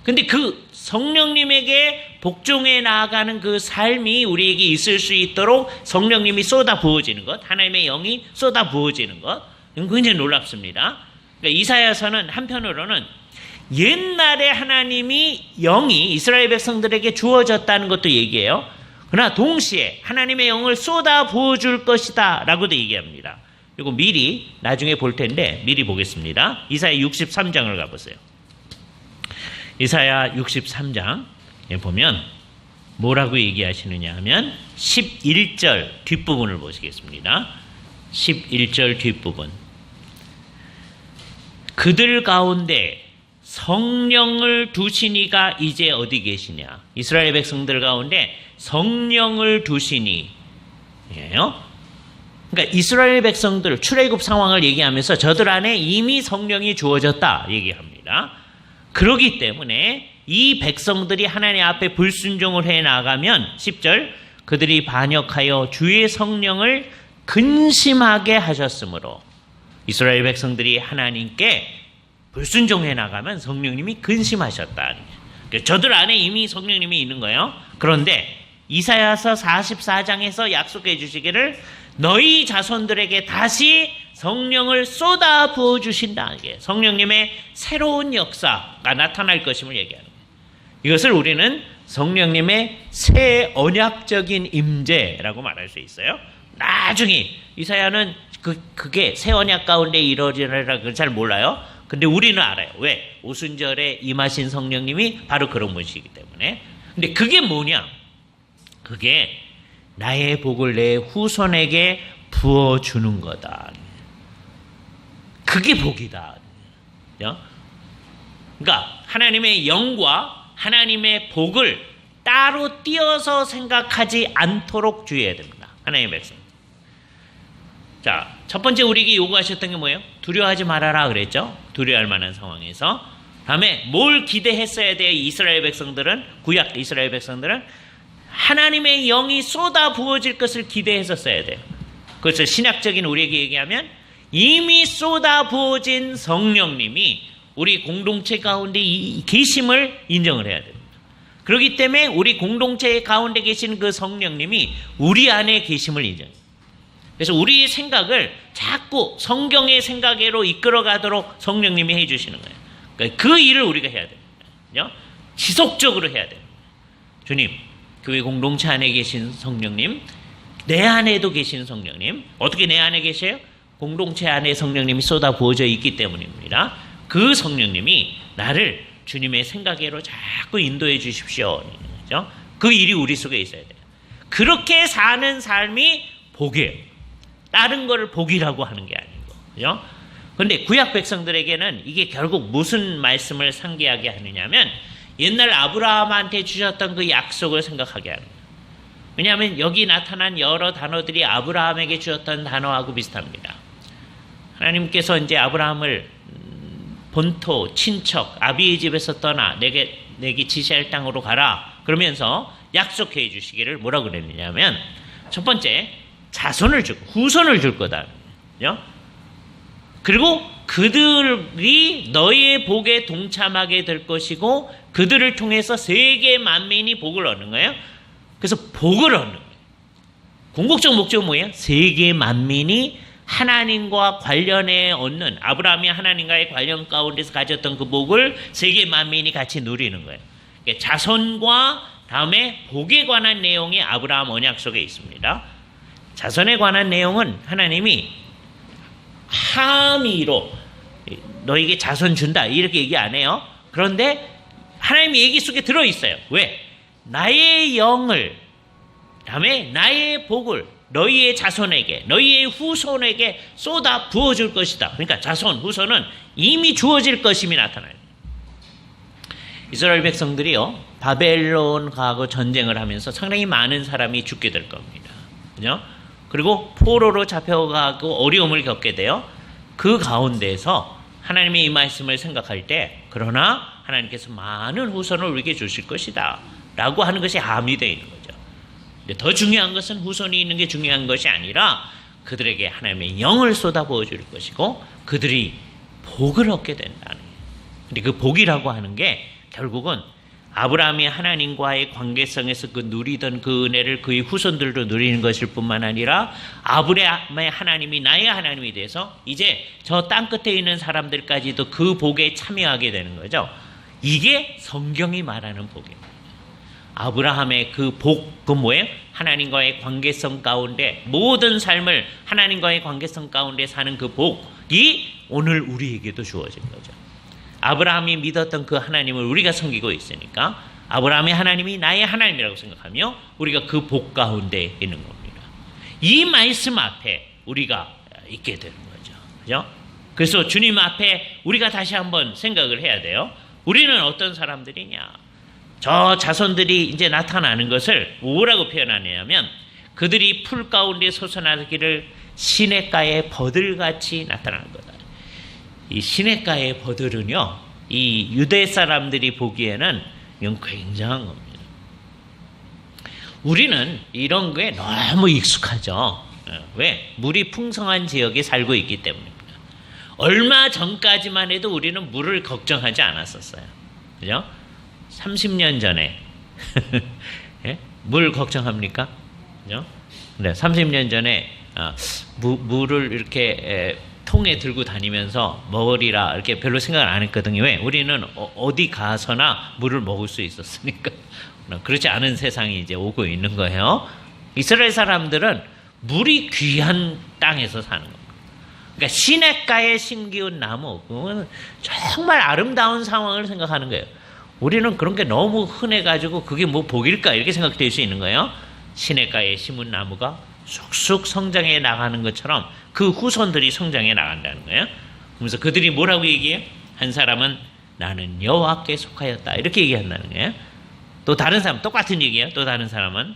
근데 그 성령님에게 복종해 나아가는 그 삶이 우리에게 있을 수 있도록 성령님이 쏟아 부어지는 것, 하나님의 영이 쏟아 부어지는 것, 이건 굉장히 놀랍습니다. 그러니까 이사야서는 한편으로는 옛날에 하나님이 영이 이스라엘 백성들에게 주어졌다는 것도 얘기해요. 그러나 동시에 하나님의 영을 쏟아 부어줄 것이다 라고도 얘기합니다. 이거 미리 나중에 볼 텐데 미리 보겠습니다. 이사야 63장을 가보세요. 이사야 63장에 보면 뭐라고 얘기하시느냐 하면 11절 뒷부분을 보시겠습니다. 11절 뒷부분. 그들 가운데 성령을 두시니가 이제 어디 계시냐. 이스라엘 백성들 가운데 성령을 두시니 예요. 그러니까 이스라엘 백성들 출애굽 상황을 얘기하면서 저들 안에 이미 성령이 주어졌다 얘기합니다. 그렇기 때문에 이 백성들이 하나님 앞에 불순종을 해 나가면 10절 그들이 반역하여 주의 성령을 근심하게 하셨으므로 이스라엘 백성들이 하나님께 불순종해 나가면 성령님이 근심하셨다. 그러니까 저들 안에 이미 성령님이 있는 거예요. 그런데 이사야서 44장에서 약속해 주시기를 너희 자손들에게 다시 성령을 쏟아 부어 주신다. 이게 성령님의 새로운 역사가 나타날 것임을 얘기하는 거예요. 이것을 우리는 성령님의 새 언약적인 임재라고 말할 수 있어요. 나중에 이사야는 그게 새 언약 가운데 이루어지리라 잘 몰라요. 근데 우리는 알아요. 왜? 오순절에 임하신 성령님이 바로 그런 분이시기 때문에. 근데 그게 뭐냐? 그게 나의 복을 내 후손에게 부어주는 거다. 그게 복이다. 그러니까 하나님의 영과 하나님의 복을 따로 띄어서 생각하지 않도록 주의해야 됩니다. 하나님의 백성. 자, 첫 번째 우리에게 요구하셨던 게 뭐예요? 두려워하지 말아라 그랬죠? 두려워할 만한 상황에서. 다음에 뭘 기대했어야 돼요? 이스라엘 백성들은, 구약 이스라엘 백성들은 하나님의 영이 쏟아 부어질 것을 기대했었어야 돼요. 그래서 신약적인 우리에게 얘기하면 이미 쏟아 부어진 성령님이 우리 공동체 가운데 이 계심을 인정을 해야 됩니다. 그렇기 때문에 우리 공동체 가운데 계신 그 성령님이 우리 안에 계심을 인정해요. 그래서 우리의 생각을 자꾸 성경의 생각으로 이끌어가도록 성령님이 해주시는 거예요. 그러니까 그 일을 우리가 해야 됩니다. 지속적으로 해야 돼요. 주님, 교회 공동체 안에 계신 성령님, 내 안에도 계신 성령님, 어떻게 내 안에 계세요? 공동체 안에 성령님이 쏟아 부어져 있기 때문입니다. 그 성령님이 나를 주님의 생각으로 자꾸 인도해 주십시오. 그렇죠? 그 일이 우리 속에 있어야 돼요. 그렇게 사는 삶이 복이에요. 다른 거를 복이라고 하는 게 아니고. 그죠? 그런데 구약 백성들에게는 이게 결국 무슨 말씀을 상기하게 하느냐면 옛날 아브라함한테 주셨던 그 약속을 생각하게 하는 거예요. 왜냐하면 여기 나타난 여러 단어들이 아브라함에게 주셨던 단어하고 비슷합니다. 하나님께서 이제 아브라함을 본토, 친척, 아비의 집에서 떠나 내게 지시할 땅으로 가라. 그러면서 약속해 주시기를 뭐라고 그랬느냐면 첫 번째, 자손을 주고 후손을 줄 거다. 그리고 그들이 너희의 복에 동참하게 될 것이고 그들을 통해서 세계 만민이 복을 얻는 거예요. 그래서 복을 얻는 거예요. 궁극적 목적은 뭐예요? 세계 만민이 하나님과 관련해 얻는, 아브라함이 하나님과의 관련 가운데서 가졌던 그 복을 세계 만민이 같이 누리는 거예요. 자손과 다음에 복에 관한 내용이 아브라함 언약 속에 있습니다. 자손에 관한 내용은 하나님이 함의로 너에게 자손 준다 이렇게 얘기 안 해요. 그런데 하나님의 얘기 속에 들어있어요. 왜? 나의 영을, 다음에 나의 복을 너희의 자손에게, 너희의 후손에게 쏟아 부어줄 것이다. 그러니까 자손, 후손은 이미 주어질 것임이 나타나요. 이스라엘 백성들이요, 바벨론하고 전쟁을 하면서 상당히 많은 사람이 죽게 될 겁니다. 그죠? 그리고 포로로 잡혀가고 어려움을 겪게 돼요. 그 가운데서 하나님의 이 말씀을 생각할 때, 그러나 하나님께서 많은 후손을 우리에게 주실 것이다 라고 하는 것이 함의되어 있는 거죠. 더 중요한 것은 후손이 있는 게 중요한 것이 아니라 그들에게 하나님의 영을 쏟아부어 줄 것이고 그들이 복을 얻게 된다는 거예요. 근데 그 복이라고 하는 게 결국은 아브라함이 하나님과의 관계성에서 그 누리던 그 은혜를 그의 후손들도 누리는 것일 뿐만 아니라 아브라함의 하나님이 나의 하나님이 돼서 이제 저 땅끝에 있는 사람들까지도 그 복에 참여하게 되는 거죠. 이게 성경이 말하는 복입니다. 아브라함의 그 복, 그 뭐예요? 하나님과의 관계성 가운데, 모든 삶을 하나님과의 관계성 가운데 사는 그 복이 오늘 우리에게도 주어진 거죠. 아브라함이 믿었던 그 하나님을 우리가 섬기고 있으니까 아브라함의 하나님이 나의 하나님이라고 생각하며 우리가 그 복 가운데 있는 겁니다. 이 말씀 앞에 우리가 있게 되는 거죠. 그죠? 그래서 주님 앞에 우리가 다시 한번 생각을 해야 돼요. 우리는 어떤 사람들이냐? 저 자손들이 이제 나타나는 것을 뭐라고 표현하냐면 그들이 풀 가운데 솟아나기를 시냇가의 버들같이 나타나는 거다. 이 시냇가의 버들은요, 이 유대 사람들이 보기에는 이건 굉장한 겁니다. 우리는 이런 게 너무 익숙하죠. 왜? 물이 풍성한 지역에 살고 있기 때문입니다. 얼마 전까지만 해도 우리는 물을 걱정하지 않았었어요. 그죠? 30년 전에 예? 물 걱정합니까? 그죠? 네, 30년 전에 물을 이렇게 통에 들고 다니면서 먹으리라 이렇게 별로 생각을 안 했거든요. 왜? 우리는 어디 가서나 물을 먹을 수 있었으니까. 그렇지 않은 세상이 이제 오고 있는 거예요. 이스라엘 사람들은 물이 귀한 땅에서 사는 겁니다. 그러니까 시냇가에 심기운 나무, 그건 정말 아름다운 상황을 생각하는 거예요. 우리는 그런 게 너무 흔해가지고 그게 뭐 복일까 이렇게 생각될 수 있는 거예요. 시냇가에 심은 나무가 쑥쑥 성장해 나가는 것처럼 그 후손들이 성장해 나간다는 거예요. 그러면서 그들이 뭐라고 얘기해요? 한 사람은 나는 여호와께 속하였다 이렇게 얘기한다는 거예요. 또 다른 사람 똑같은 얘기예요. 또 다른 사람은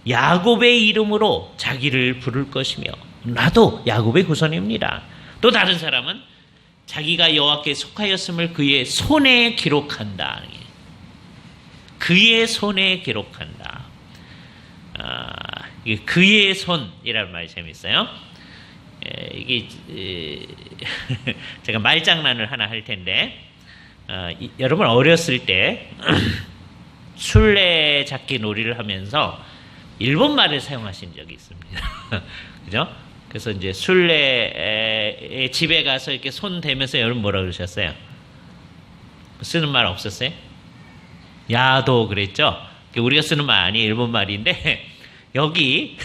야곱의 이름으로 자기를 부를 것이며 나도 야곱의 후손입니다. 또 다른 사람은 자기가 여호와께 속하였음을 그의 손에 기록한다. 그의 손에 기록한다. 그의 손이라는 말이 재밌어요. 이게 제가 말장난을 하나 할 텐데 여러분 어렸을 때 술래잡기 놀이를 하면서 일본 말을 사용하신 적이 있습니다. 그죠? 그래서 이제 술래의 집에 가서 이렇게 손 대면서 여러분 뭐라 그러셨어요? 쓰는 말 없었어요? 야도 그랬죠? 우리가 쓰는 말 아니에요. 일본 말인데 여기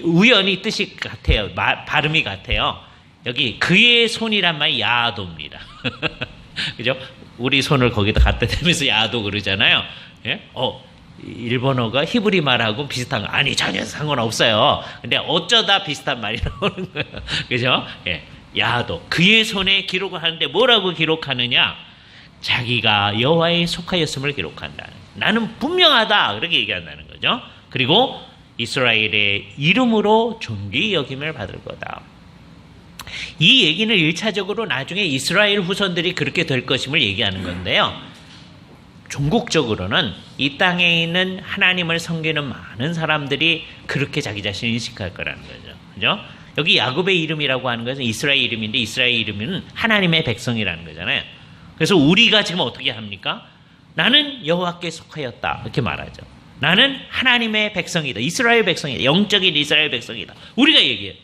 우연히 뜻이 같아요. 발음이 같아요. 여기 그의 손이란 말이 야도입니다. 그죠? 우리 손을 거기다 갖다 대면서 야도 그러잖아요. 예? 일본어가 히브리 말하고 비슷한 거 아니 전혀 상관없어요. 근데 어쩌다 비슷한 말이 나오는 거예요. 그죠? 예. 야도 그의 손에 기록을 하는데 뭐라고 기록하느냐? 자기가 여호와에 속하였음을 기록한다. 나는 분명하다 그렇게 얘기한다는 거죠. 그리고 이스라엘의 이름으로 존귀 여김을 받을 거다. 이 얘기는 1차적으로 나중에 이스라엘 후손들이 그렇게 될 것임을 얘기하는 건데요. 종국적으로는 이 땅에 있는 하나님을 섬기는 많은 사람들이 그렇게 자기 자신을 인식할 거라는 거죠. 그죠? 여기 야곱의 이름이라고 하는 것은 이스라엘 이름인데 이스라엘 이름은 하나님의 백성이라는 거잖아요. 그래서 우리가 지금 어떻게 합니까? 나는 여호와께 속하였다 이렇게 말하죠. 나는 하나님의 백성이다. 이스라엘 백성이다. 영적인 이스라엘 백성이다. 우리가 얘기해요.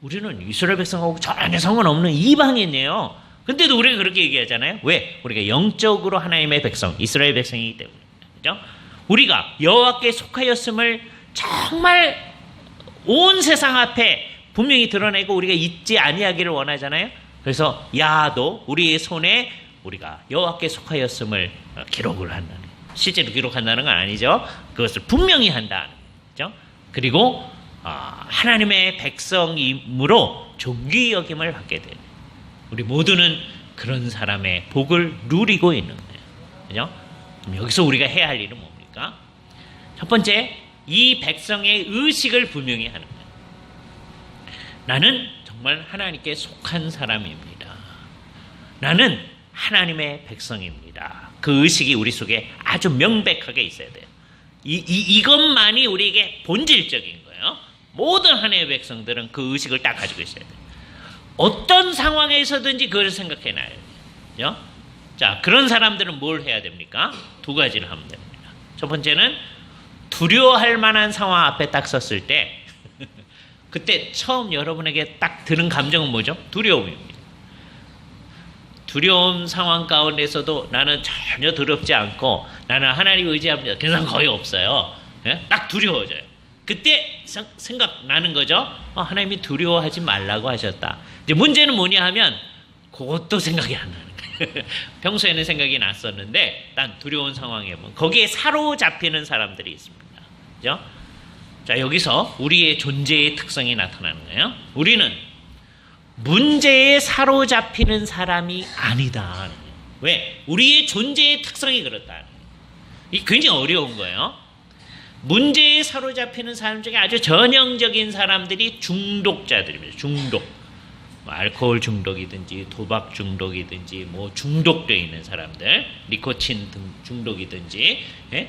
우리는 이스라엘 백성하고 전혀 상관없는 이방인이에요. 근데도 우리가 그렇게 얘기하잖아요. 왜? 우리가 영적으로 하나님의 백성, 이스라엘 백성이기 때문에. 그죠? 우리가 여호와께 속하였음을 정말 온 세상 앞에 분명히 드러내고 우리가 잊지 아니하기를 원하잖아요. 그래서 야도 우리의 손에 우리가 여호와께 속하였음을 기록을 한다는 거예요. 실제로 기록한다는 건 아니죠. 그것을 분명히 한다는 거죠. 그리고 하나님의 백성이므로 존귀 여김을 받게 되는, 우리 모두는 그런 사람의 복을 누리고 있는 거예요. 그죠? 그럼 여기서 우리가 해야 할 일은 뭡니까? 첫 번째, 이 백성의 의식을 분명히 하는 거예요. 나는 정말 하나님께 속한 사람입니다. 나는 하나님의 백성입니다. 그 의식이 우리 속에 아주 명백하게 있어야 돼요. 이것만이 우리에게 본질적인 거예요. 모든 하나님의 백성들은 그 의식을 딱 가지고 있어야 돼요. 어떤 상황에서든지 그걸 생각해 놔야 돼요. 자, 그런 사람들은 뭘 해야 됩니까? 두 가지를 하면 됩니다. 첫 번째는 두려워할 만한 상황 앞에 딱 섰을 때 그때 처음 여러분에게 딱 드는 감정은 뭐죠? 두려움입니다. 두려운 상황 가운데서도 나는 전혀 두렵지 않고 나는 하나님 의지합니다. 그런 사람 거의 없어요. 예? 딱 두려워져요. 그때 생각나는 거죠. 하나님이 두려워하지 말라고 하셨다. 이제 문제는 뭐냐 하면 그것도 생각이 안 나는 거예요. 평소에는 생각이 났었는데 난 두려운 상황에 보면 거기에 사로잡히는 사람들이 있습니다. 그죠? 자, 여기서 우리의 존재의 특성이 나타나는 거예요. 우리는 문제에 사로잡히는 사람이 아니다. 왜? 우리의 존재의 특성이 그렇다. 이게 굉장히 어려운 거예요. 문제에 사로잡히는 사람 중에 아주 전형적인 사람들이 중독자들입니다. 중독. 알코올 중독이든지 도박 중독이든지 뭐 중독되어 있는 사람들, 니코틴 등 중독이든지, 예?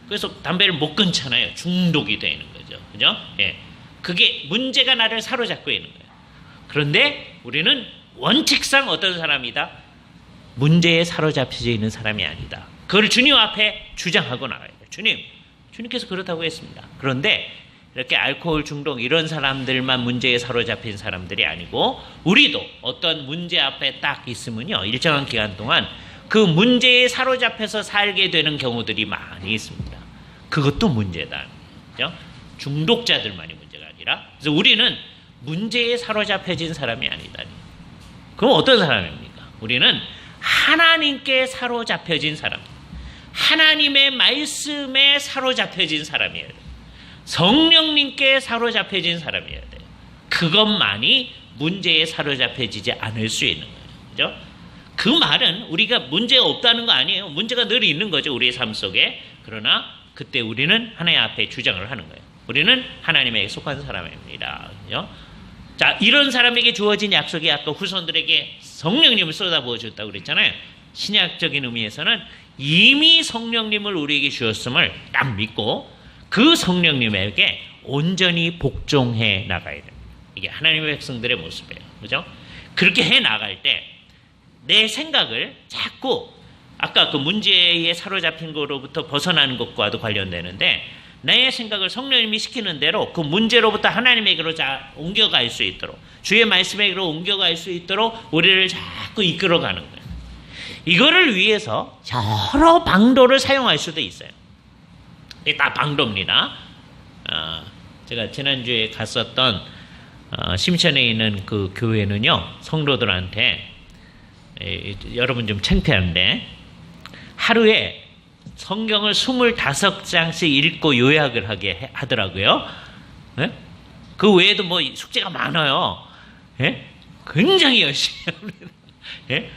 그래서 담배를 못 끊잖아요. 중독이 되는 거죠. 그죠? 예. 그게 문제가 나를 사로잡고 있는 거예요. 그런데 우리는 원칙상 어떤 사람이다? 문제에 사로잡혀져 있는 사람이 아니다. 그걸 주님 앞에 주장하고 나가야 돼요. 주님께서 그렇다고 했습니다. 그런데 이렇게 알코올 중독 이런 사람들만 문제에 사로잡힌 사람들이 아니고 우리도 어떤 문제 앞에 딱 있으면요, 일정한 기간 동안 그 문제에 사로잡혀서 살게 되는 경우들이 많이 있습니다. 그것도 문제다. 그렇죠? 중독자들만이 문제가 아니라, 그래서 우리는 문제에 사로잡혀진 사람이 아니다. 그럼 어떤 사람입니까? 우리는 하나님께 사로잡혀진 사람, 하나님의 말씀에 사로잡혀진 사람이에요. 성령님께 사로잡혀진 사람이어야 돼요. 그것만이 문제에 사로잡혀지지 않을 수 있는 거예요. 그죠? 그 말은 우리가 문제가 없다는 거 아니에요. 문제가 늘 있는 거죠, 우리의 삶 속에. 그러나 그때 우리는 하나님 앞에 주장을 하는 거예요. 우리는 하나님에게 속한 사람입니다. 그죠? 자, 이런 사람에게 주어진 약속이 아까 후손들에게 성령님을 쏟아부어 줬다고 그랬잖아요. 신약적인 의미에서는 이미 성령님을 우리에게 주었음을 딱 믿고 그 성령님에게 온전히 복종해 나가야 됩니다. 이게 하나님의 백성들의 모습이에요. 그죠? 그렇게 해 나갈 때 내 생각을 자꾸 아까 그 문제에 사로잡힌 거로부터 벗어나는 것과도 관련되는데, 내 생각을 성령님이 시키는 대로 그 문제로부터 하나님에게로 옮겨갈 수 있도록, 주의 말씀에게로 옮겨갈 수 있도록 우리를 자꾸 이끌어가는 거예요. 이거를 위해서 여러 방도를 사용할 수도 있어요. 이게 다 방도입니다. 제가 지난주에 갔었던 심천에 있는 그 교회는요, 성도들한테 여러분 좀 창피한데 하루에 성경을 25장씩 읽고 요약을 하게 하더라고요. 네? 그 외에도 뭐 숙제가 많아요. 네? 굉장히 열심히 합니다. 네?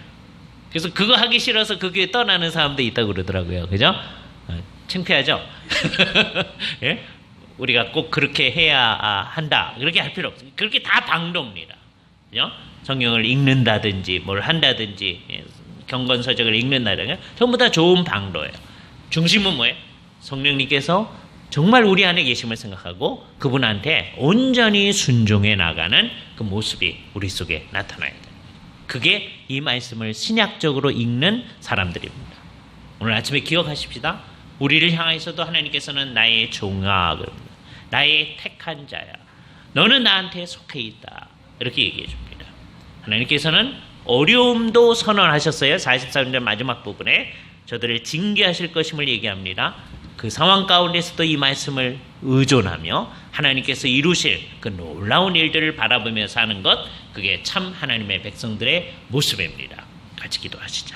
그래서 그거 하기 싫어서 그 교회 떠나는 사람도 있다고 그러더라고요. 그죠? 창피하죠? 네? 우리가 꼭 그렇게 해야 한다, 그렇게 할 필요 없습니다. 그렇게 다 방도입니다. 그죠? 성경을 읽는다든지 뭘 한다든지 경건서적을 읽는다든지 전부 다 좋은 방도예요. 중심은 뭐예요? 성령님께서 정말 우리 안에 계심을 생각하고 그분한테 온전히 순종해 나가는 그 모습이 우리 속에 나타나야 돼요. 그게 이 말씀을 신약적으로 읽는 사람들입니다. 오늘 아침에 기억하십시다. 우리를 향해서도 하나님께서는 나의 종아, 나의 택한 자야, 너는 나한테 속해 있다, 이렇게 얘기해 줍니다. 하나님께서는 어려움도 선언하셨어요. 43절 마지막 부분에 저들을 징계하실 것임을 얘기합니다. 그 상황 가운데서도 이 말씀을 의존하며 하나님께서 이루실 그 놀라운 일들을 바라보며 사는 것, 그게 참 하나님의 백성들의 모습입니다. 같이 기도하시죠.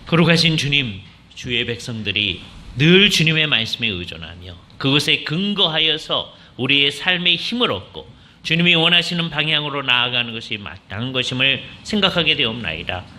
거룩하신 주님, 주의 백성들이 늘 주님의 말씀에 의존하며 그것에 근거하여서 우리의 삶의 힘을 얻고 주님이 원하시는 방향으로 나아가는 것이 마땅한 것임을 생각하게 되옵나이다.